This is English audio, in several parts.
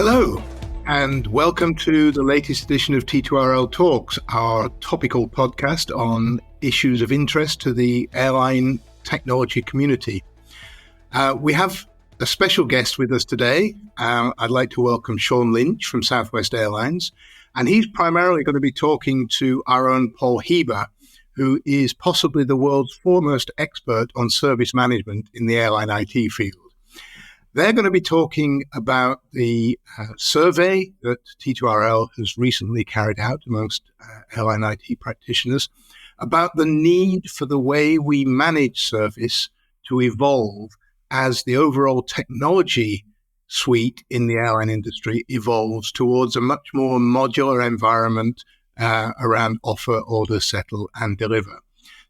Hello, and welcome to the latest edition of T2RL Talks, our topical podcast on issues of interest to the airline technology community. We have a special guest with us today. I'd like to welcome Sean Lynch from Southwest Airlines, and he's primarily going to be talking to our own Paul Heber, who is possibly the world's foremost expert on service management in the airline IT field. They're going to be talking about the survey that T2RL has recently carried out amongst airline IT practitioners about the need for the way we manage service to evolve as the overall technology suite in the airline industry evolves towards a much more modular environment around offer, order, settle, and deliver.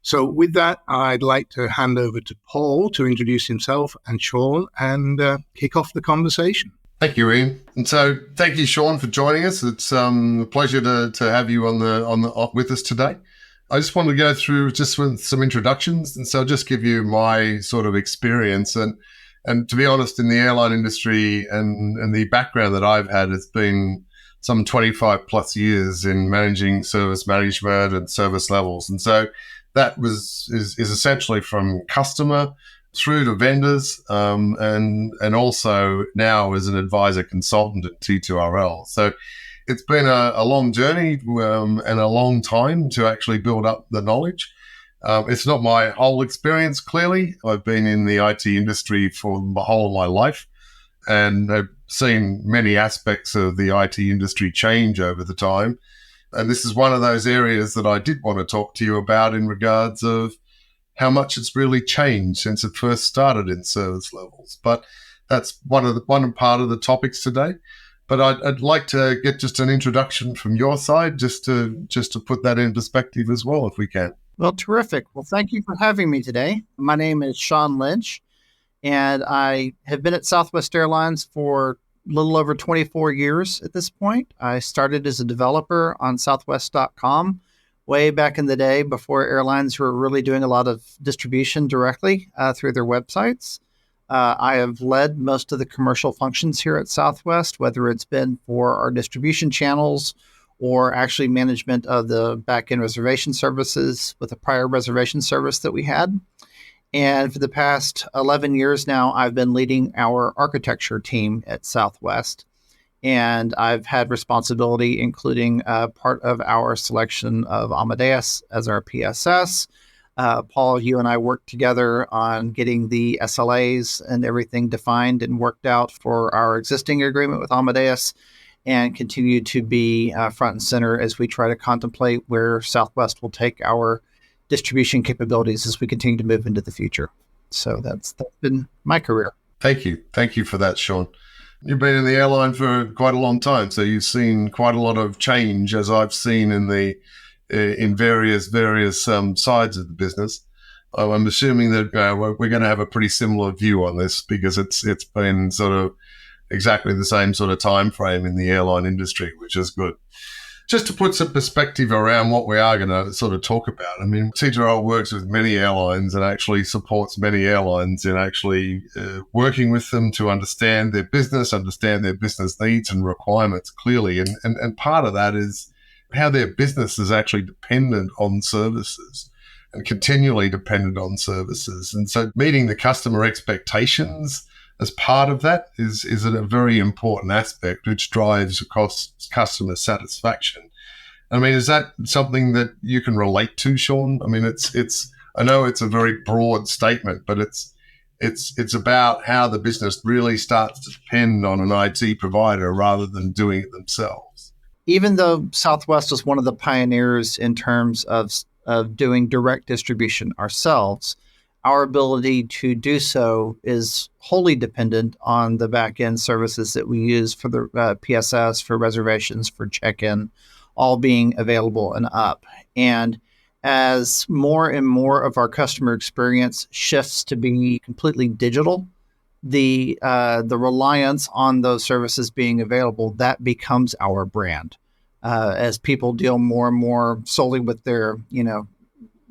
So with that, I'd like to hand over to Paul to introduce himself and Sean and kick off the conversation. Thank you, Ian. And so thank you, Sean, for joining us. It's a pleasure to have you with us today. I just want to go through just with some introductions. And so I'll just give you my sort of experience. And to be honest, in the airline industry and the background that I've had, it's been some 25 plus years in managing service management and service levels. And so that is essentially from customer through to vendors, and also now as an advisor consultant at T2RL. So it's been a long journey and a long time to actually build up the knowledge. It's not my whole experience, clearly. I've been in the IT industry for the whole of my life, and I've seen many aspects of the IT industry change over the time. And this is one of those areas that I did want to talk to you about in regards of how much it's really changed since it first started in service levels. But that's one part of the topics today. But I'd like to get just an introduction from your side, just to put that in perspective as well, if we can. Well, terrific. Well, thank you for having me today. My name is Sean Lynch, and I have been at Southwest Airlines for a little over 24 years at this point. I started as a developer on southwest.com way back in the day before airlines were really doing a lot of distribution directly through their websites. I have led most of the commercial functions here at Southwest, whether it's been for our distribution channels or actually management of the back-end reservation services with a prior reservation service that we had. And for the past 11 years now, I've been leading our architecture team at Southwest. And I've had responsibility, including part of our selection of Amadeus as our PSS. Paul, you and I worked together on getting the SLAs and everything defined and worked out for our existing agreement with Amadeus, and continue to be front and center as we try to contemplate where Southwest will take our distribution capabilities as we continue to move into the future. So that's been my career. Thank you. Thank you for that, Sean. You've been in the airline for quite a long time, so you've seen quite a lot of change, as I've seen in various sides of the business. I'm assuming that we're going to have a pretty similar view on this, because it's been sort of exactly the same sort of time frame in the airline industry, which is good. Just to put some perspective around what we are going to sort of talk about. I mean, T2RL works with many airlines and actually supports many airlines in actually working with them to understand their business needs and requirements clearly. And part of that is how their business is actually dependent on services and continually dependent on services. And so meeting the customer expectations as part of that is a very important aspect, which drives across customer satisfaction. I mean, is that something that you can relate to, Sean? I mean, it's I know it's a very broad statement, but it's about how the business really starts to depend on an IT provider rather than doing it themselves. Even though Southwest was one of the pioneers in terms of doing direct distribution ourselves, our ability to do so is wholly dependent on the back-end services that we use for the PSS, for reservations, for check-in, all being available and up. And as more and more of our customer experience shifts to being completely digital, the reliance on those services being available, that becomes our brand. As people deal more and more solely with their,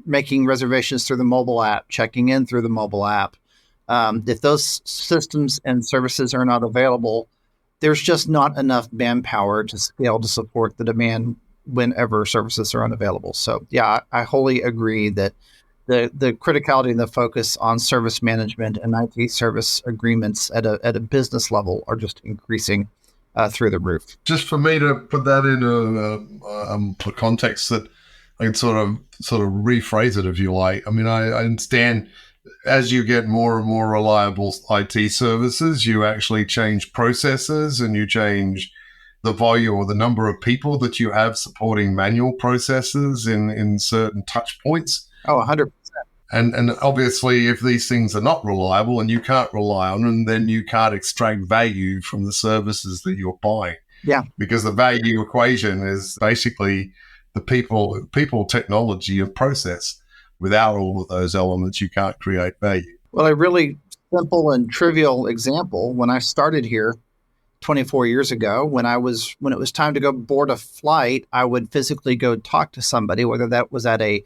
making reservations through the mobile app, checking in through the mobile app. If those systems and services are not available, there's just not enough manpower to scale to support the demand whenever services are unavailable. So yeah, I wholly agree that the criticality and the focus on service management and IT service agreements at a business level are just increasing through the roof. Just for me to put that into a context that I can sort of rephrase it, if you like. I mean, I understand as you get more and more reliable IT services, you actually change processes and you change the volume or the number of people that you have supporting manual processes in certain touch points. Oh, 100%. And obviously, if these things are not reliable and you can't rely on them, then you can't extract value from the services that you're buying. Yeah. Because the value equation is basically the people, technology, and process. Without all of those elements, you can't create value. Well, a really simple and trivial example, when I started here 24 years ago, when it was time to go board a flight, I would physically go talk to somebody, whether that was at a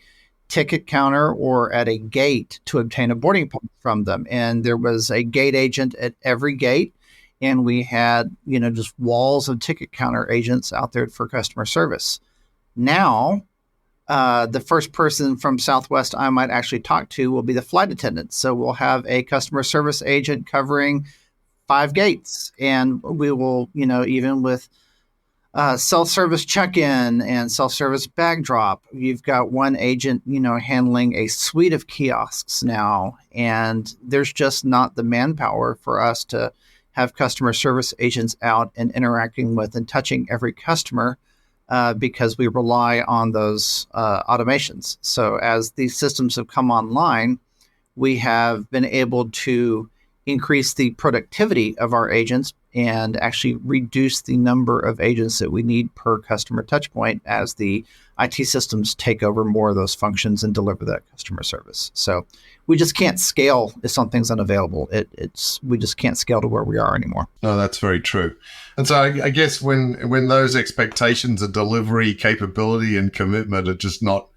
ticket counter or at a gate, to obtain a boarding pass from them. And there was a gate agent at every gate. And we had, just walls of ticket counter agents out there for customer service. Now, the first person from Southwest I might actually talk to will be the flight attendant. So we'll have a customer service agent covering 5 gates. And we will, even with self-service check-in and self-service bag drop, you've got one agent, handling a suite of kiosks now. And there's just not the manpower for us to have customer service agents out and interacting with and touching every customer because we rely on those automations. So as these systems have come online, we have been able to increase the productivity of our agents and actually reduce the number of agents that we need per customer touch point as the IT systems take over more of those functions and deliver that customer service. So we just can't scale if something's unavailable. We just can't scale to where we are anymore. No, that's very true. And so I guess when those expectations of delivery capability and commitment are just not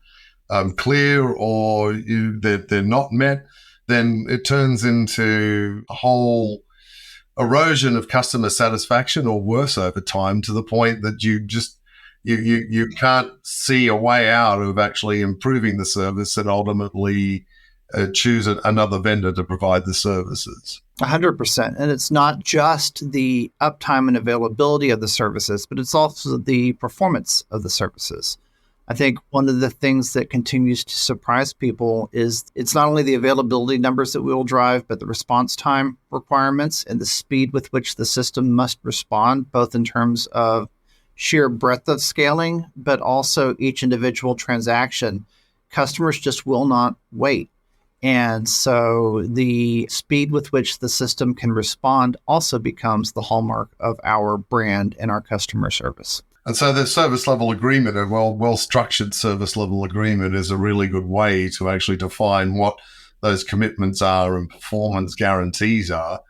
clear, or they're not met, then it turns into a whole erosion of customer satisfaction, or worse over time, to the point that you can't see a way out of actually improving the service and ultimately choose another vendor to provide the services. 100%. And it's not just the uptime and availability of the services, but it's also the performance of the services. I think one of the things that continues to surprise people is it's not only the availability numbers that we will drive, but the response time requirements and the speed with which the system must respond, both in terms of sheer breadth of scaling, but also each individual transaction. Customers just will not wait. And so the speed with which the system can respond also becomes the hallmark of our brand and our customer service. And so the service level agreement, a well-structured service level agreement, is a really good way to actually define what those commitments are and performance guarantees are.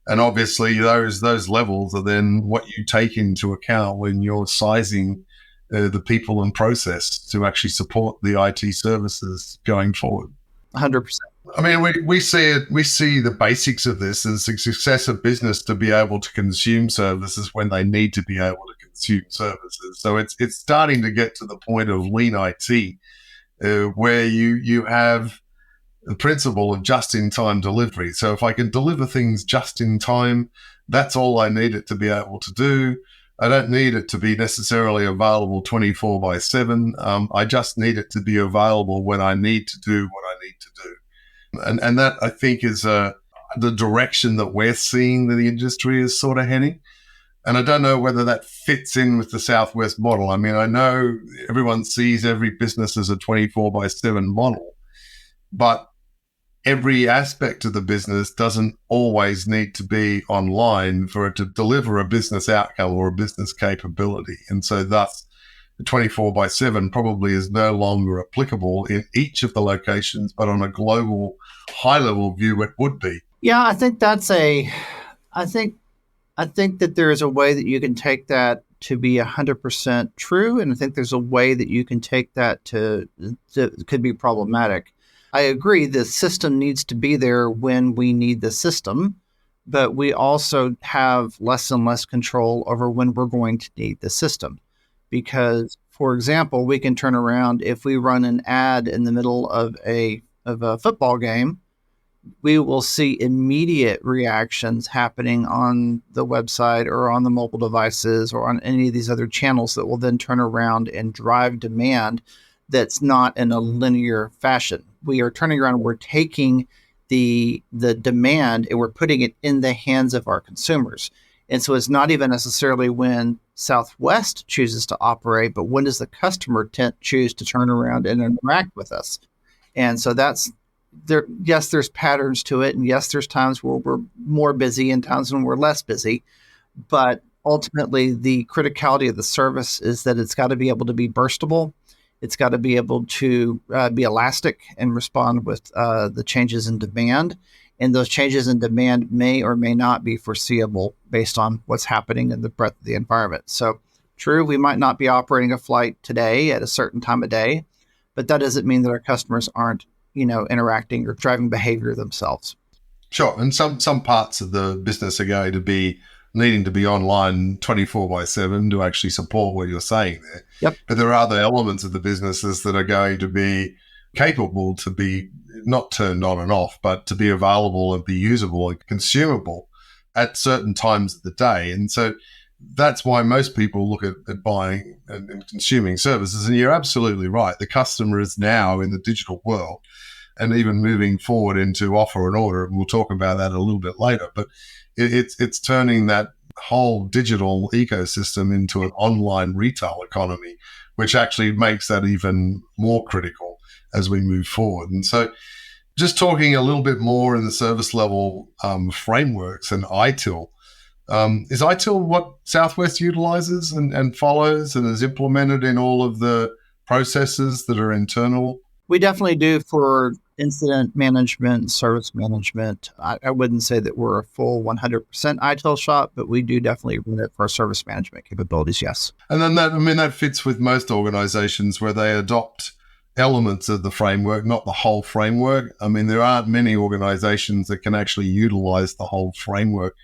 And obviously those levels are then what you take into account when you're sizing the people and process to actually support the IT services going forward. 100%. I mean, we see the basics of this as a success of business to be able to consume services when they need to be able to consume services. So it's starting to get to the point of lean IT, where you have the principle of just-in-time delivery. So if I can deliver things just in time, that's all I need it to be able to do. I don't need it to be necessarily available 24/7. I just need it to be available when I need to do what I need to do. And that, I think, is the direction that we're seeing that the industry is sort of heading. And I don't know whether that fits in with the Southwest model. I mean, I know everyone sees every business as a 24/7 model, but every aspect of the business doesn't always need to be online for it to deliver a business outcome or a business capability. And so thus, the 24/7 probably is no longer applicable in each of the locations, but on a global high-level view, it would be. Yeah, I think I think that there is a way that you can take that to be 100% true, and I think there's a way that you can take that to could be problematic. I agree the system needs to be there when we need the system, but we also have less and less control over when we're going to need the system. Because, for example, we can turn around if we run an ad in the middle of a football game, we will see immediate reactions happening on the website or on the mobile devices or on any of these other channels that will then turn around and drive demand that's not in a linear fashion. We are turning around and we're taking the demand and we're putting it in the hands of our consumers. And so it's not even necessarily when Southwest chooses to operate, but when does the customer choose to turn around and interact with us? And so that's there. Yes, there's patterns to it. And yes, there's times where we're more busy and times when we're less busy. But ultimately, the criticality of the service is that it's got to be able to be burstable. It's got to be able to be elastic and respond with the changes in demand. And those changes in demand may or may not be foreseeable based on what's happening in the breadth of the environment. So true, we might not be operating a flight today at a certain time of day, but that doesn't mean that our customers aren't, interacting or driving behavior themselves. Sure. And some parts of the business are going to be needing to be online 24/7 to actually support what you're saying there. Yep. But there are other elements of the businesses that are going to be capable to be not turned on and off, but to be available and be usable and consumable at certain times of the day. And so that's why most people look at buying and consuming services. And you're absolutely right. The customer is now in the digital world and even moving forward into offer and order. And we'll talk about that a little bit later. But it's turning that whole digital ecosystem into an online retail economy, which actually makes that even more critical as we move forward. And so just talking a little bit more in the service level frameworks and ITIL, is ITIL what Southwest utilizes and follows and is implemented in all of the processes that are internal? We definitely do for incident management, service management. I wouldn't say that we're a full 100% ITIL shop, but we do definitely run it for our service management capabilities, yes. And then that fits with most organizations where they adopt elements of the framework, not the whole framework. I mean, there aren't many organizations that can actually utilize the whole framework.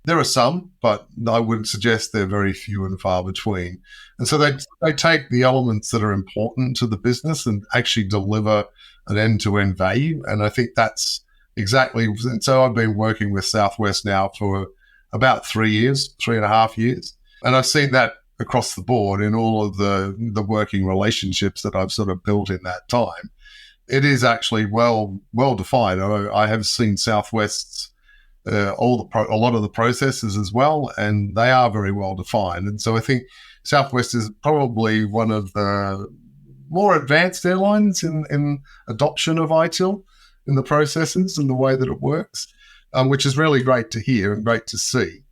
There are some, but I would suggest they're very few and far between. And so they take the elements that are important to the business and actually deliver an end-to-end value. And I think that's exactly, and so I've been working with Southwest now for about 3.5 years. And I've seen that across the board in all of the working relationships that I've sort of built in that time. It is actually well defined. I have seen Southwest's a lot of the processes as well, and they are very well defined. And so I think Southwest is probably one of the more advanced airlines in adoption of ITIL in the processes and the way that it works, which is really great to hear and great to see.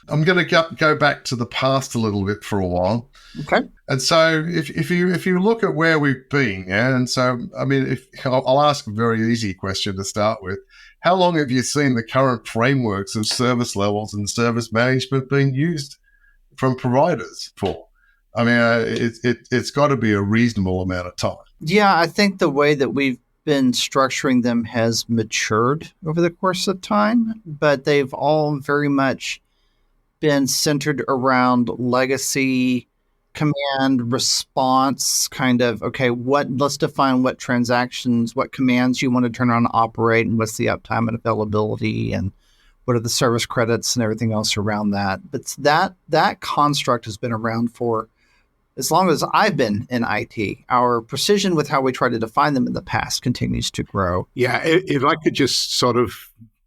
I'm going to go back to the past a little bit for a while. Okay. And so if you look at where we've been, yeah, and so, I mean, I'll ask a very easy question to start with. How long have you seen the current frameworks of service levels and service management being used from providers for? I mean, it's got to be a reasonable amount of time. Yeah, I think the way that we've been structuring them has matured over the course of time, but they've all very much been centered around legacy command response kind of, okay, let's define what transactions, what commands you want to turn on and operate, and what's the uptime and availability, and what are the service credits and everything else around that. But that construct has been around for as long as I've been in IT. Our precision with how we try to define them in the past continues to grow. Yeah, if I could just sort of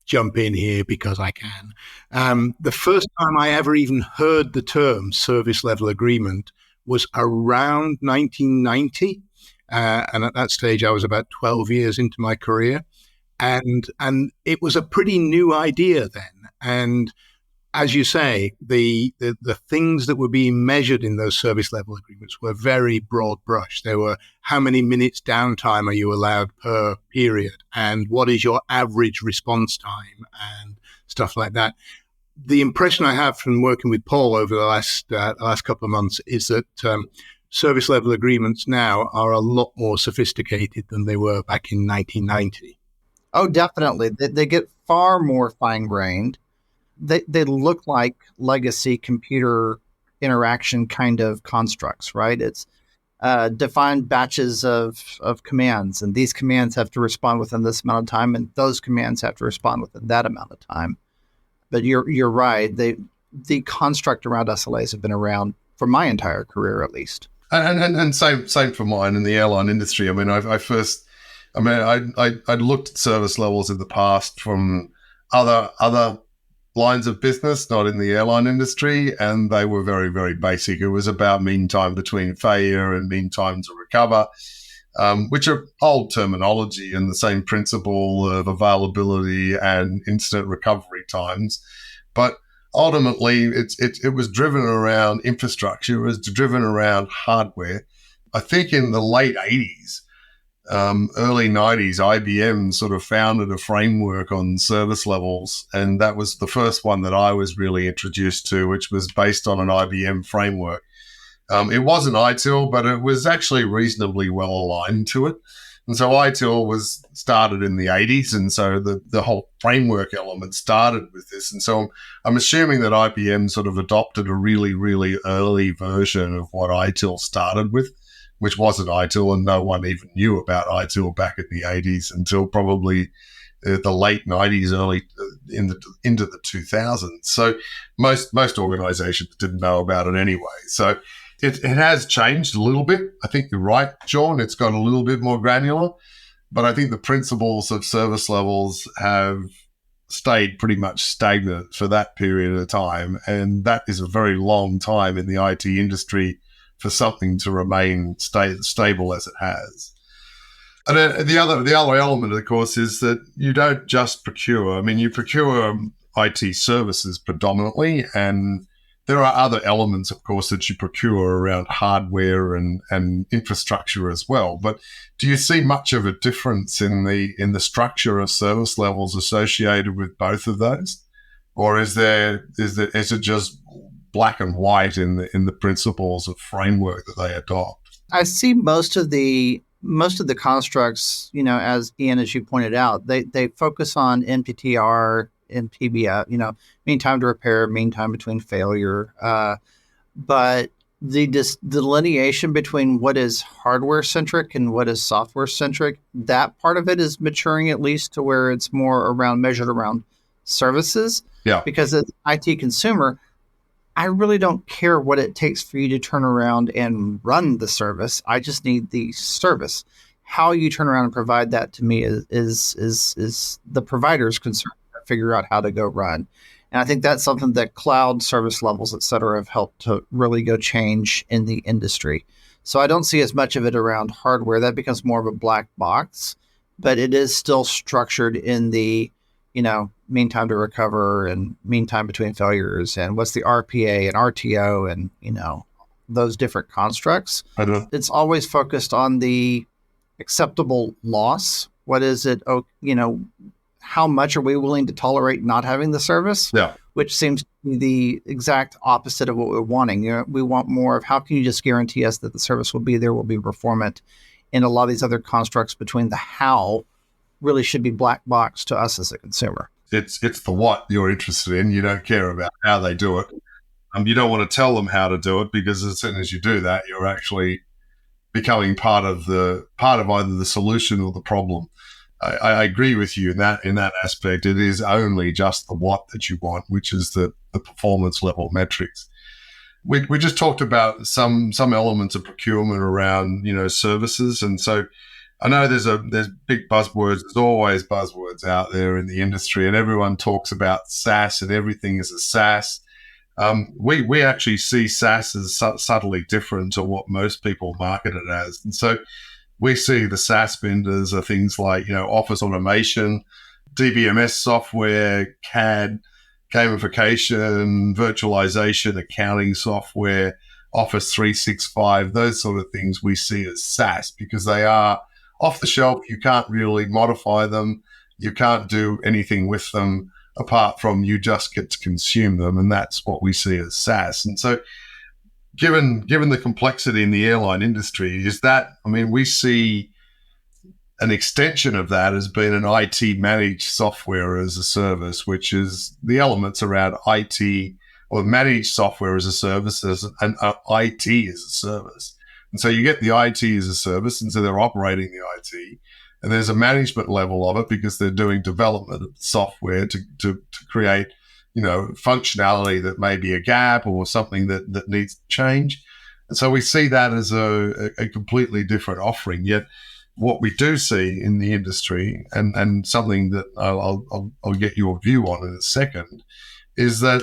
jump in here because I can. The first time I ever even heard the term service level agreement was around 1990. And at that stage, I was about 12 years into my career. And it was a pretty new idea then. And as you say, the things that were being measured in those service level agreements were very broad brush. There were how many minutes downtime are you allowed per period, and what is your average response time, and stuff like that. The impression I have from working with Paul over the last couple of months is that service level agreements now are a lot more sophisticated than they were back in 1990. Oh, definitely. They get far more fine-grained. They look like legacy computer interaction kind of constructs, right? It's defined batches of commands, and these commands have to respond within this amount of time, and those commands have to respond within that amount of time. But you're right. The construct around SLAs have been around for my entire career, at least. And same for mine in the airline industry. I mean, I looked at service levels in the past from other lines of business, not in the airline industry, and they were very, very basic. It was about mean time between failure and mean time to recover, which are old terminology and the same principle of availability and incident recovery times. But ultimately, it was driven around infrastructure. It was driven around hardware. I think in the late 80s, early 90s, IBM sort of founded a framework on service levels, and that was the first one that I was really introduced to, which was based on an IBM framework. It wasn't ITIL, but it was actually reasonably well aligned to it. And so ITIL was started in the 80s, and so the whole framework element started with this. And so I'm assuming that IBM sort of adopted a really, really early version of what ITIL started with, which wasn't ITIL, and no one even knew about ITIL back in the 80s until probably the late 90s, early into the 2000s. So most organizations didn't know about it anyway. So it has changed a little bit. I think you're right, Sean. It's got a little bit more granular, but I think the principles of service levels have stayed pretty much stagnant for that period of time, and that is a very long time in the IT industry for something to remain stable as it has. And then the other element, of course, is that you don't just procure. I mean, you procure IT services predominantly, and there are other elements, of course, that you procure around hardware and infrastructure as well. But do you see much of a difference in the structure of service levels associated with both of those, or is it just black and white in the principles of framework that they adopt? I see most of the constructs, as Ian, as you pointed out, they focus on NPTR and PBF, mean time to repair, mean time between failure. But the delineation between what is hardware centric and what is software centric, that part of it is maturing, at least to where it's more measured around services. Yeah. Because as IT consumer, I really don't care what it takes for you to turn around and run the service. I just need the service. How you turn around and provide that to me is the provider's concern to figure out how to go run. And I think that's something that cloud service levels, et cetera, have helped to really go change in the industry. So I don't see as much of it around hardware. That becomes more of a black box, but it is still structured in the, mean time to recover and mean time between failures and what's the RPA and RTO and, those different constructs. It's always focused on the acceptable loss. What is it? How much are we willing to tolerate not having the service? Yeah. Which seems to be the exact opposite of what we're wanting. We want more of how can you just guarantee us that the service will be there, will be performant, and a lot of these other constructs between the how really should be black box to us as a consumer. It's the what you're interested in. You don't care about how they do it. You don't want to tell them how to do it, because as soon as you do that, you're actually becoming part of either the solution or the problem. I agree with you in that aspect. It is only just the what that you want, which is the performance level metrics. We just talked about some elements of procurement around services, and so I know there's big buzzwords. There's always buzzwords out there in the industry, and everyone talks about SaaS and everything is a SaaS. We actually see SaaS as subtly different to what most people market it as, and so we see the SaaS vendors are things like office automation, DBMS software, CAD, gamification, virtualization, accounting software, Office 365. Those sort of things we see as SaaS because they are off the shelf. You can't really modify them. You can't do anything with them apart from you just get to consume them. And that's what we see as SaaS. And so given the complexity in the airline industry, we see an extension of that has been an IT managed software as a service, which is the elements around IT or managed software as a service and IT as a service. And so you get the IT as a service, and so they're operating the IT. And there's a management level of it because they're doing development of software to create, functionality that may be a gap or something that needs to change. And so we see that as a completely different offering. Yet what we do see in the industry, and something that I'll get your view on in a second, is that,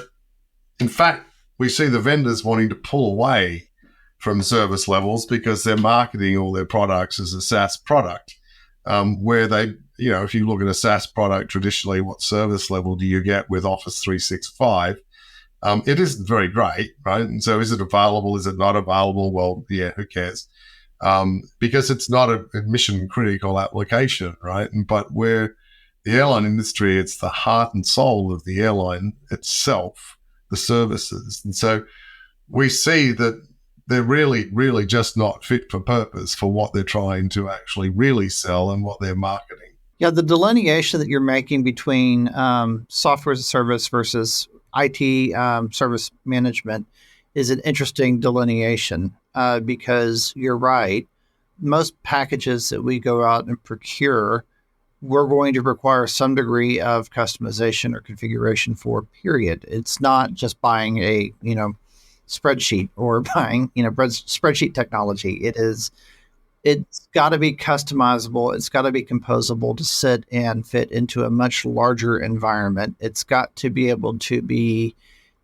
in fact, we see the vendors wanting to pull away from service levels because they're marketing all their products as a SaaS product, where they, if you look at a SaaS product traditionally, what service level do you get with Office 365? It isn't very great, right? And so is it available? Is it not available? Well, yeah, who cares? Because it's not a mission critical application, right? But where the airline industry, it's the heart and soul of the airline itself, the services. And so we see that they're really, really just not fit for purpose for what they're trying to actually really sell and what they're marketing. Yeah, the delineation that you're making between software as a service versus IT service management is an interesting delineation because you're right. Most packages that we go out and procure, we're going to require some degree of customization or configuration for, period. It's not just buying a, spreadsheet or buying, spreadsheet technology. It's got to be customizable. It's got to be composable to sit and fit into a much larger environment. It's got to be able to be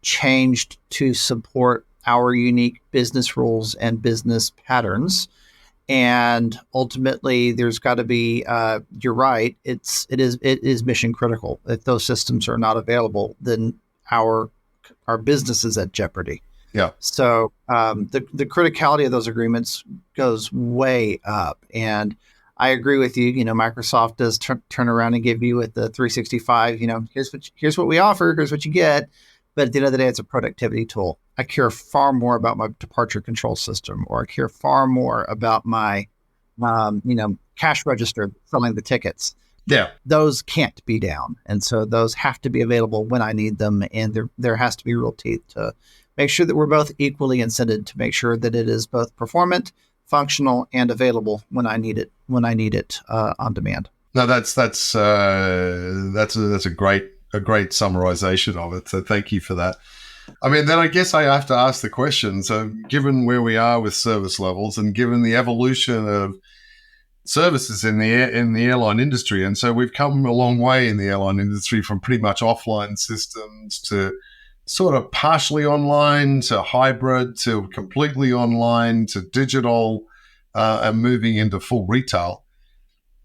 changed to support our unique business rules and business patterns. And ultimately, there's got to be, you're right, it is mission critical. If those systems are not available, then our business is at jeopardy. Yeah. So the criticality of those agreements goes way up. And I agree with you. Microsoft does turn around and give you with the 365, here's what we offer, here's what you get. But at the end of the day, it's a productivity tool. I care far more about my departure control system, or I care far more about my, cash register selling the tickets. Yeah. Those can't be down. And so those have to be available when I need them. And there has to be real teeth to make sure that we're both equally incented to make sure that it is both performant, functional, and available when I need it on demand. No, that's a great summarization of it. So thank you for that. I mean, then I guess I have to ask the question. So given where we are with service levels and given the evolution of services in the airline industry, and so we've come a long way in the airline industry from pretty much offline systems to sort of partially online to hybrid to completely online to digital and moving into full retail.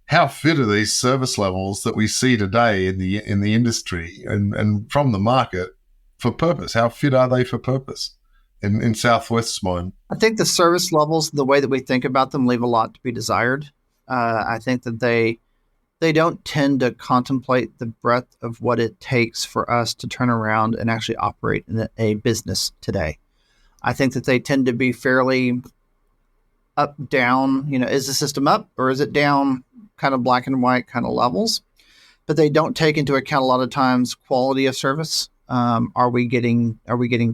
How fit are these service levels that we see today in the industry and from the market for purpose? How fit are they for purpose in Southwest's mind? I think the service levels, the way that we think about them, leave a lot to be desired. I think that they don't tend to contemplate the breadth of what it takes for us to turn around and actually operate in a business today. I think that they tend to be fairly up, down, is the system up or is it down, kind of black and white kind of levels, but they don't take into account a lot of times quality of service. Are we getting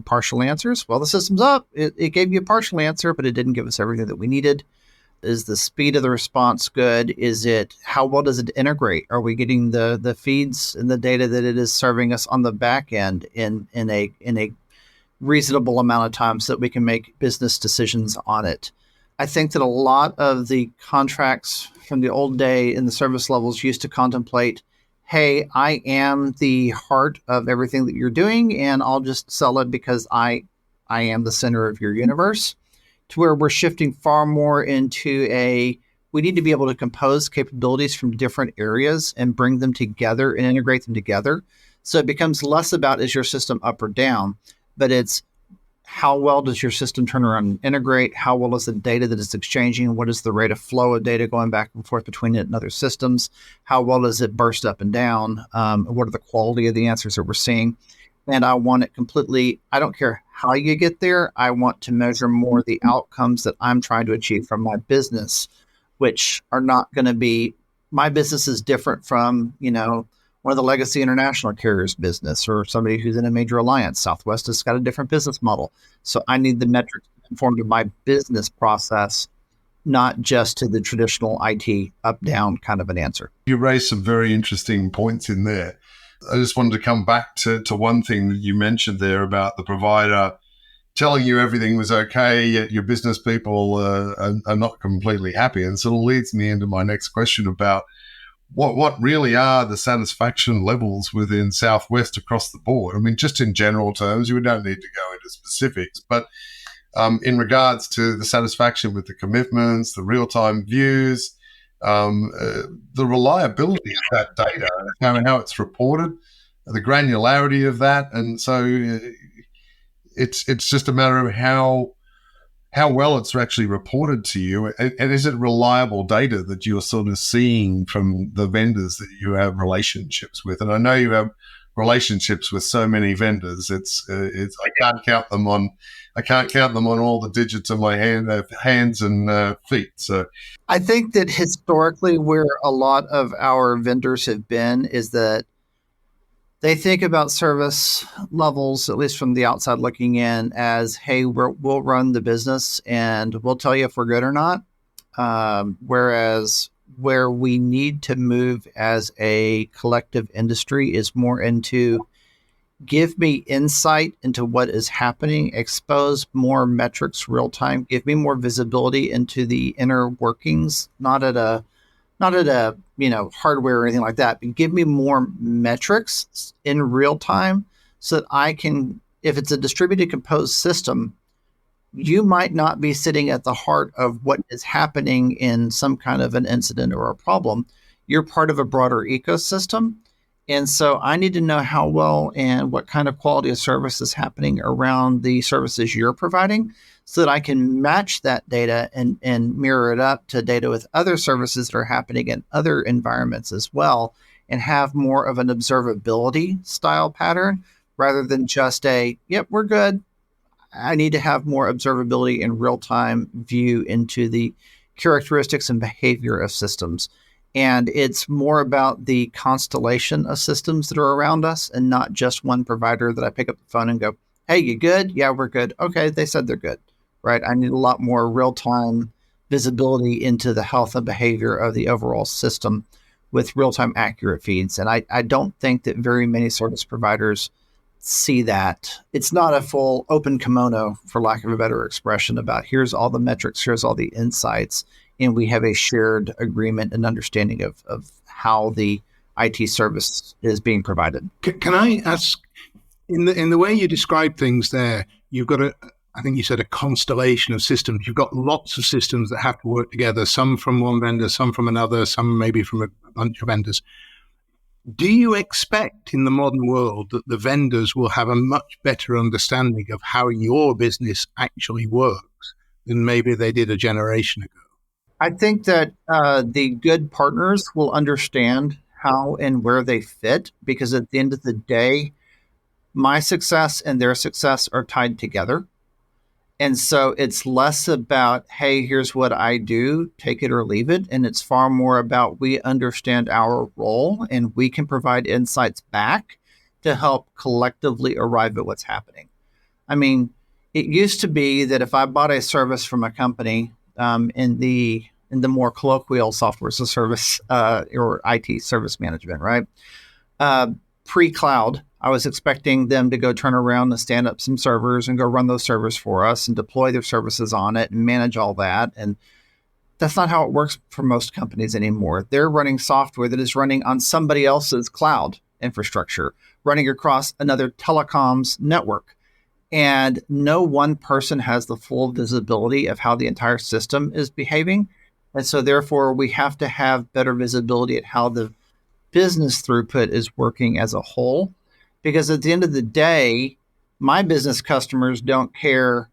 partial answers? Well, the system's up. It gave you a partial answer, but it didn't give us everything that we needed. Is the speed of the response good? How well does it integrate? Are we getting the feeds and the data that it is serving us on the back end in a reasonable amount of time so that we can make business decisions on it? I think that a lot of the contracts from the old day in the service levels used to contemplate, hey, I am the heart of everything that you're doing, and I'll just sell it because I am the center of your universe, to where we're shifting far more into we need to be able to compose capabilities from different areas and bring them together and integrate them together. So it becomes less about, is your system up or down, but it's how well does your system turn around and integrate? How well is the data that it's exchanging? What is the rate of flow of data going back and forth between it and other systems? How well does it burst up and down? What are the quality of the answers that we're seeing? And I want it completely, I don't care how you get there. I want to measure more the outcomes that I'm trying to achieve from my business, which are not going to be my business is different from, one of the legacy international carriers business or somebody who's in a major alliance. Southwest has got a different business model. So I need the metrics conform to my business process, not just to the traditional IT up-down kind of an answer. You raised some very interesting points in there. I just wanted to come back to one thing that you mentioned there about the provider telling you everything was okay, yet your business people are not completely happy. And sort of leads me into my next question about what really are the satisfaction levels within Southwest across the board? I mean, just in general terms, we don't need to go into specifics, but in regards to the satisfaction with the commitments, the real-time views, the reliability of that data, how it's reported, the granularity of that. And so it's just a matter of how well it's actually reported to you, and is it reliable data that you're sort of seeing from the vendors that you have relationships with? And I know you have relationships with so many vendors. It's I can't count them on all the digits of my hands and feet. So I think that historically, where a lot of our vendors have been is that they think about service levels, at least from the outside looking in, as, hey, we'll run the business and we'll tell you if we're good or not. Whereas where we need to move as a collective industry is more into give me insight into what is happening, expose more metrics real time, give me more visibility into the inner workings, not at a hardware or anything like that, but give me more metrics in real time so that I can, if it's a distributed composed system, you might not be sitting at the heart of what is happening in some kind of an incident or a problem. You're part of a broader ecosystem. And so I need to know how well and what kind of quality of service is happening around the services you're providing so that I can match that data and mirror it up to data with other services that are happening in other environments as well, and have more of an observability style pattern rather than just yep, we're good. I need to have more observability and real-time view into the characteristics and behavior of systems. And it's more about the constellation of systems that are around us and not just one provider that I pick up the phone and go, hey, you good? Yeah, we're good. Okay, they said they're good, right? I need a lot more real-time visibility into the health and behavior of the overall system with real-time accurate feeds. And I don't think that very many service providers see that. It's not a full open kimono, for lack of a better expression, about here's all the metrics, here's all the insights, and we have a shared agreement and understanding of how the IT service is being provided. Can I ask, in the way you describe things there, you've got I think you said a constellation of systems. You've got lots of systems that have to work together, some from one vendor, some from another, some maybe from a bunch of vendors. Do you expect in the modern world that the vendors will have a much better understanding of how your business actually works than maybe they did a generation ago? I think that the good partners will understand how and where they fit, because at the end of the day, my success and their success are tied together. And so it's less about, hey, here's what I do, take it or leave it. And it's far more about we understand our role and we can provide insights back to help collectively arrive at what's happening. I mean, it used to be that if I bought a service from a company in the more colloquial software as a service or IT service management, right? Pre-cloud, I was expecting them to go turn around and stand up some servers and go run those servers for us and deploy their services on it and manage all that. And that's not how it works for most companies anymore. They're running software that is running on somebody else's cloud infrastructure, running across another telecoms network. And no one person has the full visibility of how the entire system is behaving. And so therefore, we have to have better visibility at how the business throughput is working as a whole. Because at the end of the day, my business customers don't care,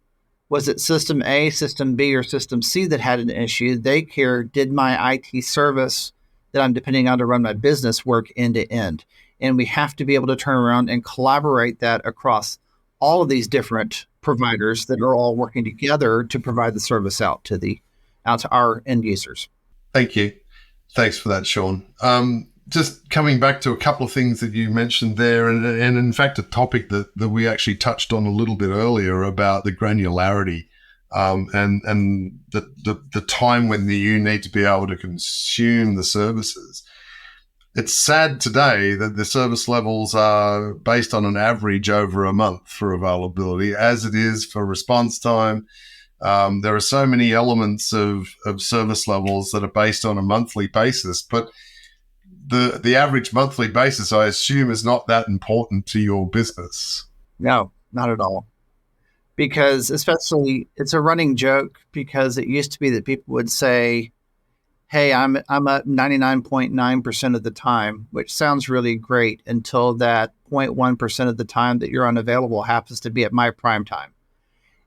was it system A, system B, or system C that had an issue? They care, did my IT service that I'm depending on to run my business work end to end? And we have to be able to turn around and collaborate that across all of these different providers that are all working together to provide the service out to our end users. Thank you. Thanks for that, Sean. Just coming back to a couple of things that you mentioned there, and in fact, a topic that we actually touched on a little bit earlier about the granularity and the time when you need to be able to consume the services. It's sad today that the service levels are based on an average over a month for availability, as it is for response time. There are so many elements of service levels that are based on a monthly basis, but the average monthly basis, I assume, is not that important to your business. No, not at all. Because especially it's a running joke, because it used to be that people would say, hey, I'm up 99.9% of the time, which sounds really great until that 0.1% of the time that you're unavailable happens to be at my prime time.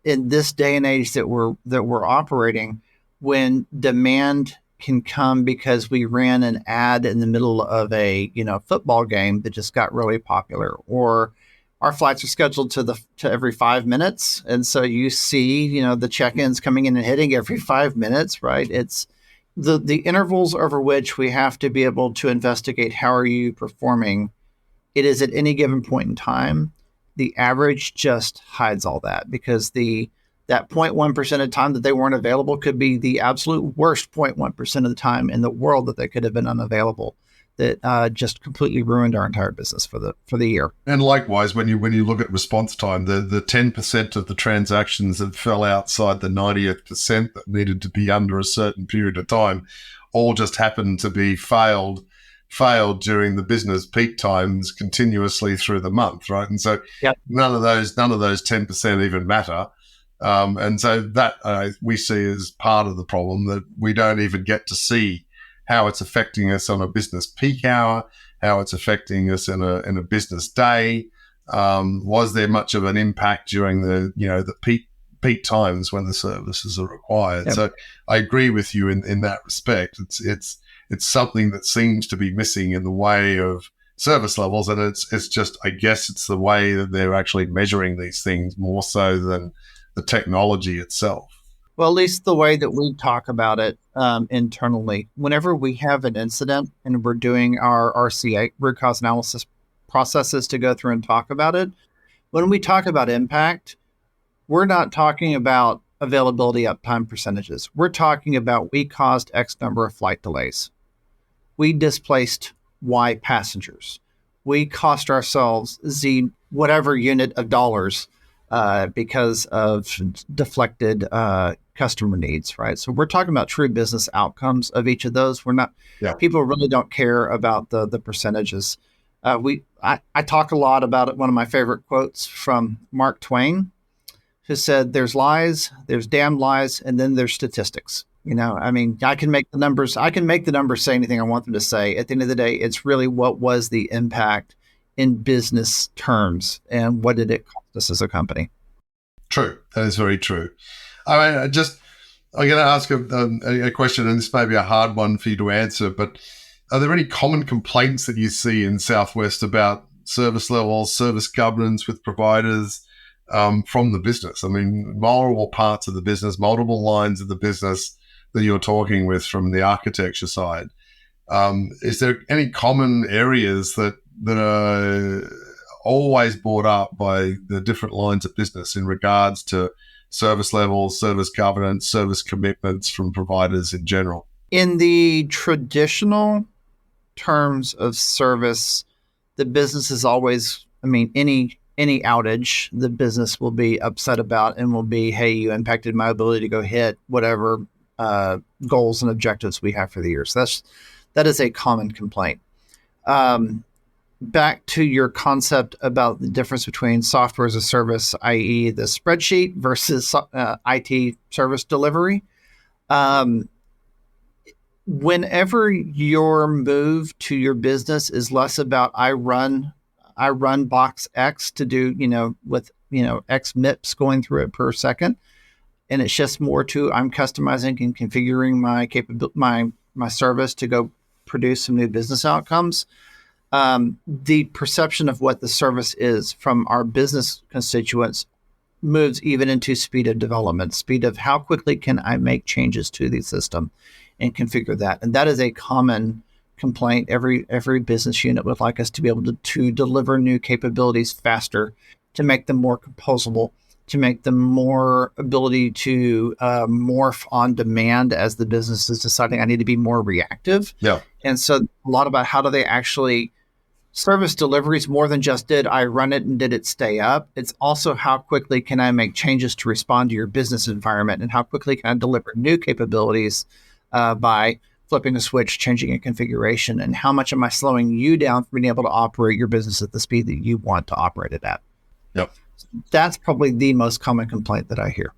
In this day and age that we're operating, when demand can come because we ran an ad in the middle of a football game that just got really popular, or our flights are scheduled to every 5 minutes, and so you see the check-ins coming in and hitting every 5 minutes, right? It's the intervals over which we have to be able to investigate how are you performing. It is at any given point in time. The average just hides all that, because that 0.1% of time that they weren't available could be the absolute worst 0.1% of the time in the world that they could have been unavailable. That just completely ruined our entire business for the year. And likewise, when you look at response time, the 10% of the transactions that fell outside the 90th percent that needed to be under a certain period of time, all just happened to be failed during the business peak times continuously through the month, right? And so none of those 10% even matter. And so that we see as part of the problem, that we don't even get to see how it's affecting us on a business peak hour, how it's affecting us in a business day. Was there much of an impact during the peak times when the services are required? Yep. So I agree with you in that respect. It's something that seems to be missing in the way of service levels, and it's just, I guess it's the way that they're actually measuring these things more so than the technology itself. Well, at least the way that we talk about it internally, whenever we have an incident and we're doing our RCA, root cause analysis processes to go through and talk about it, when we talk about impact, we're not talking about availability uptime percentages. We're talking about we caused X number of flight delays. We displaced Y passengers. We cost ourselves Z whatever unit of dollars because of deflected customer needs, right? So we're talking about true business outcomes of each of those. We're not, people really don't care about the percentages. I talk a lot about it. One of my favorite quotes from Mark Twain, who said, there's lies, there's damned lies, and then there's statistics. I can make the numbers say anything I want them to say. At the end of the day, it's really what was the impact in business terms and what did it cost us as a company? True. That is very true. I'm going to ask a question, and this may be a hard one for you to answer, but are there any common complaints that you see in Southwest about service levels, service governance with providers from the business? I mean, multiple parts of the business, multiple lines of the business that you're talking with from the architecture side. Is there any common areas that are always brought up by the different lines of business in regards to service levels, service governance, service commitments from providers in general? In the traditional terms of service, the business is always, any outage, the business will be upset about and will be, hey, you impacted my ability to go hit whatever goals and objectives we have for the year. So that is a common complaint. Back to your concept about the difference between software as a service, i.e. the spreadsheet, versus IT service delivery. Whenever your move to your business is less about I run box X to do, with X MIPS going through it per second, and it's just more to I'm customizing and configuring my service to go produce some new business outcomes. The perception of what the service is from our business constituents moves even into speed of development, speed of how quickly can I make changes to the system. and configure that. And that is a common complaint. Every business unit would like us to be able to deliver new capabilities faster, to make them more composable, to make them more ability to morph on demand as the business is deciding I need to be more reactive. Yeah. And so a lot about how do they actually service deliveries more than just did I run it and did it stay up. It's also how quickly can I make changes to respond to your business environment, and how quickly can I deliver new capabilities by flipping a switch, changing a configuration, and how much am I slowing you down from being able to operate your business at the speed that you want to operate it at. Yep. That's probably the most common complaint that I hear.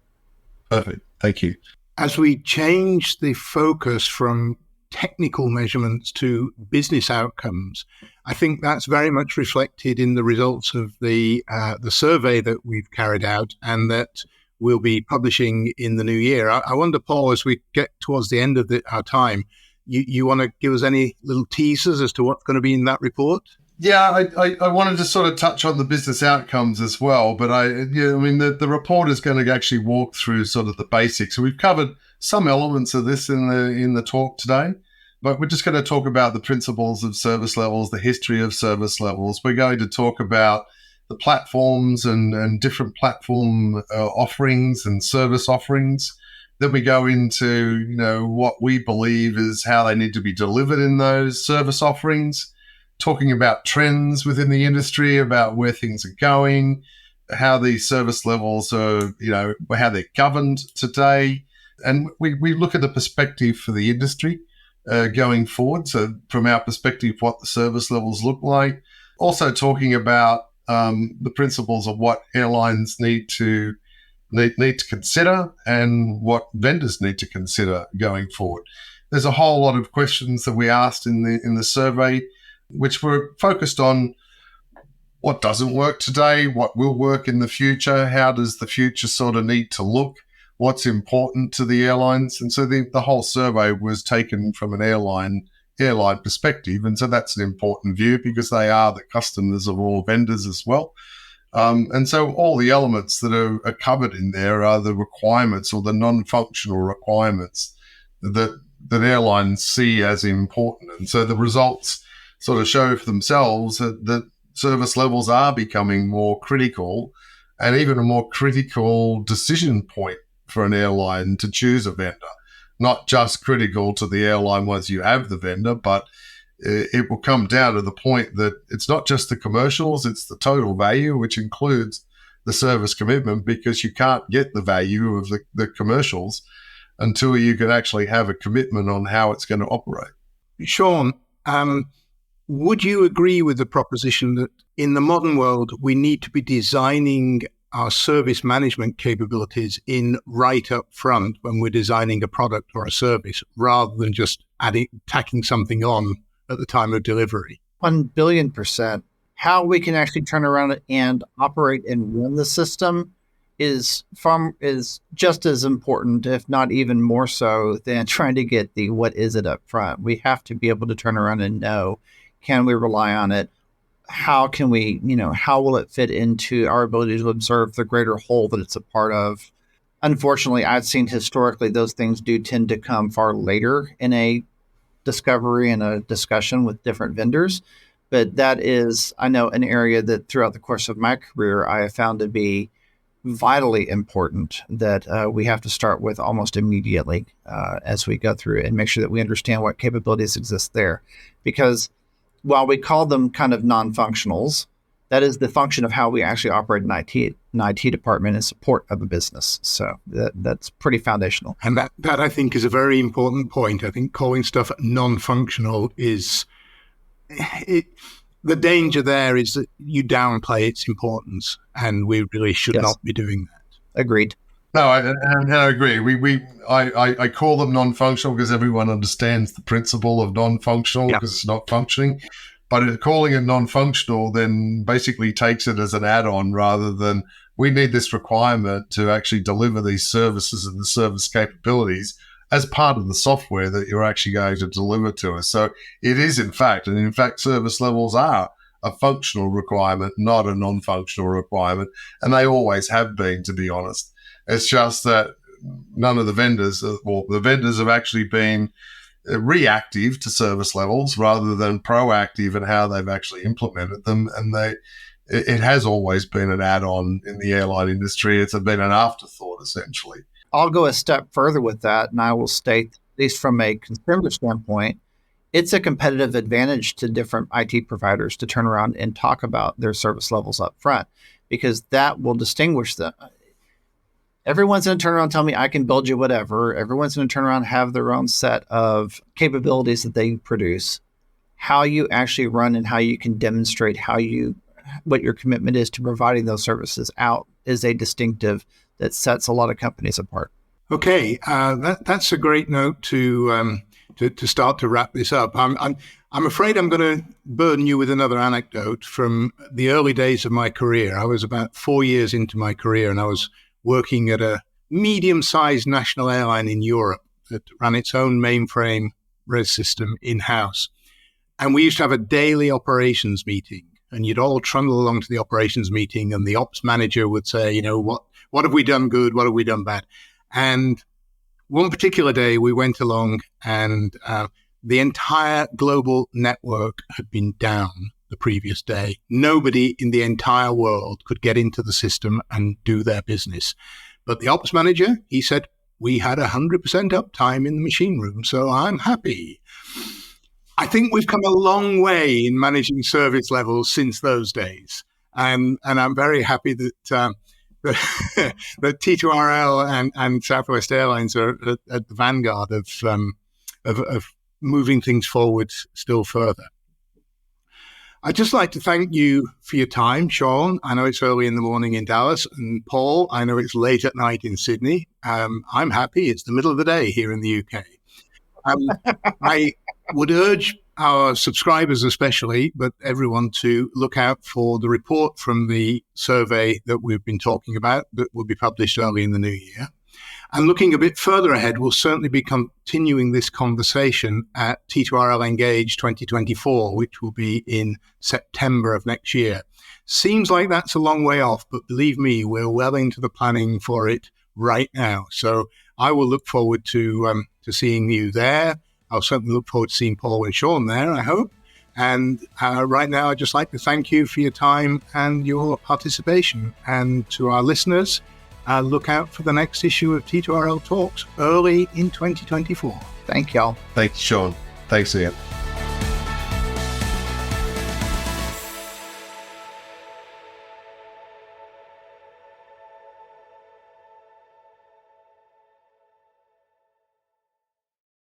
Perfect. Thank you. As we change the focus from technical measurements to business outcomes, I think that's very much reflected in the results of the survey that we've carried out and that we'll be publishing in the new year. I wonder, Paul, as we get towards the end of our time, you want to give us any little teasers as to what's going to be in that report? Yeah, I wanted to sort of touch on the business outcomes as well, but the report is going to actually walk through sort of the basics. So we've covered some elements of this in the talk today, but we're just going to talk about the principles of service levels, the history of service levels. We're going to talk about the platforms and different platform offerings and service offerings. Then we go into, what we believe is how they need to be delivered in those service offerings, talking about trends within the industry, about where things are going, how these service levels are, how they're governed today. And we look at the perspective for the industry going forward. So from our perspective, what the service levels look like. Also talking about the principles of what airlines need to consider and what vendors need to consider going forward. There's a whole lot of questions that we asked in the survey, which were focused on what doesn't work today, what will work in the future, how does the future sort of need to look, what's important to the airlines. And so the whole survey was taken from an airline perspective. And so that's an important view because they are the customers of all vendors as well. And so all the elements that are covered in there are the requirements or the non-functional requirements that airlines see as important. And so the results sort of show for themselves that service levels are becoming more critical and even a more critical decision point for an airline to choose a vendor. Not just critical to the airline once you have the vendor, but it will come down to the point that it's not just the commercials, it's the total value, which includes the service commitment, because you can't get the value of the commercials until you can actually have a commitment on how it's going to operate. Sean, would you agree with the proposition that in the modern world, we need to be designing our service management capabilities in right up front when we're designing a product or a service, rather than just tacking something on at the time of delivery? 1,000,000,000%. How we can actually turn around and operate and run the system is just as important, if not even more so, than trying to get the what is it up front. We have to be able to turn around and know, can we rely on it? How can we, how will it fit into our ability to observe the greater whole that it's a part of? Unfortunately, I've seen historically those things do tend to come far later in a discovery and a discussion with different vendors. But that is, I know, an area that throughout the course of my career, I have found to be vitally important that we have to start with almost immediately as we go through and make sure that we understand what capabilities exist there. Because while we call them kind of non-functionals, that is the function of how we actually operate an IT department in support of a business. So that's pretty foundational. And that I think is a very important point. I think calling stuff non-functional is the danger there is that you downplay its importance, and we really should not be doing that. Agreed. No, I agree. I call them non-functional because everyone understands the principle of non-functional because it's not functioning. But calling it non-functional then basically takes it as an add-on rather than we need this requirement to actually deliver these services and the service capabilities as part of the software that you're actually going to deliver to us. So it is, in fact, service levels are a functional requirement, not a non-functional requirement. And they always have been, to be honest. It's just that none of the vendors, or the vendors have actually been reactive to service levels rather than proactive in how they've actually implemented them. And it has always been an add-on in the airline industry. It's been an afterthought, essentially. I'll go a step further with that, and I will state, at least from a consumer standpoint, it's a competitive advantage to different IT providers to turn around and talk about their service levels up front, because that will distinguish them. Everyone's going to turn around and tell me I can build you whatever. Everyone's going to turn around and have their own set of capabilities that they produce. How you actually run and how you can demonstrate what your commitment is to providing those services out is a distinctive that sets a lot of companies apart. Okay, that's a great note to start to wrap this up. I'm afraid I'm going to burden you with another anecdote from the early days of my career. I was about 4 years into my career, and I was working at a medium-sized national airline in Europe that ran its own mainframe res system in-house. And we used to have a daily operations meeting, and you'd all trundle along to the operations meeting, and the ops manager would say, what have we done good? What have we done bad? And one particular day we went along, and the entire global network had been down the previous day. Nobody in the entire world could get into the system and do their business. But the ops manager, he said, we had 100% uptime in the machine room, so I'm happy. I think we've come a long way in managing service levels since those days. And I'm very happy that that T2RL and Southwest Airlines are at the vanguard of moving things forward still further. I'd just like to thank you for your time, Sean. I know it's early in the morning in Dallas, and Paul, I know it's late at night in Sydney. I'm happy it's the middle of the day here in the UK. I would urge our subscribers especially, but everyone, to look out for the report from the survey that we've been talking about that will be published early in the new year. And looking a bit further ahead, we'll certainly be continuing this conversation at T2RL Engage 2024, which will be in September of next year. Seems like that's a long way off, but believe me, we're well into the planning for it right now. So I will look forward to seeing you there. I'll certainly look forward to seeing Paul and Sean there, I hope. And right now, I'd just like to thank you for your time and your participation. And to our listeners, look out for the next issue of T2RL Talks early in 2024. Thank y'all. Thank you, Sean. Thanks, Ian.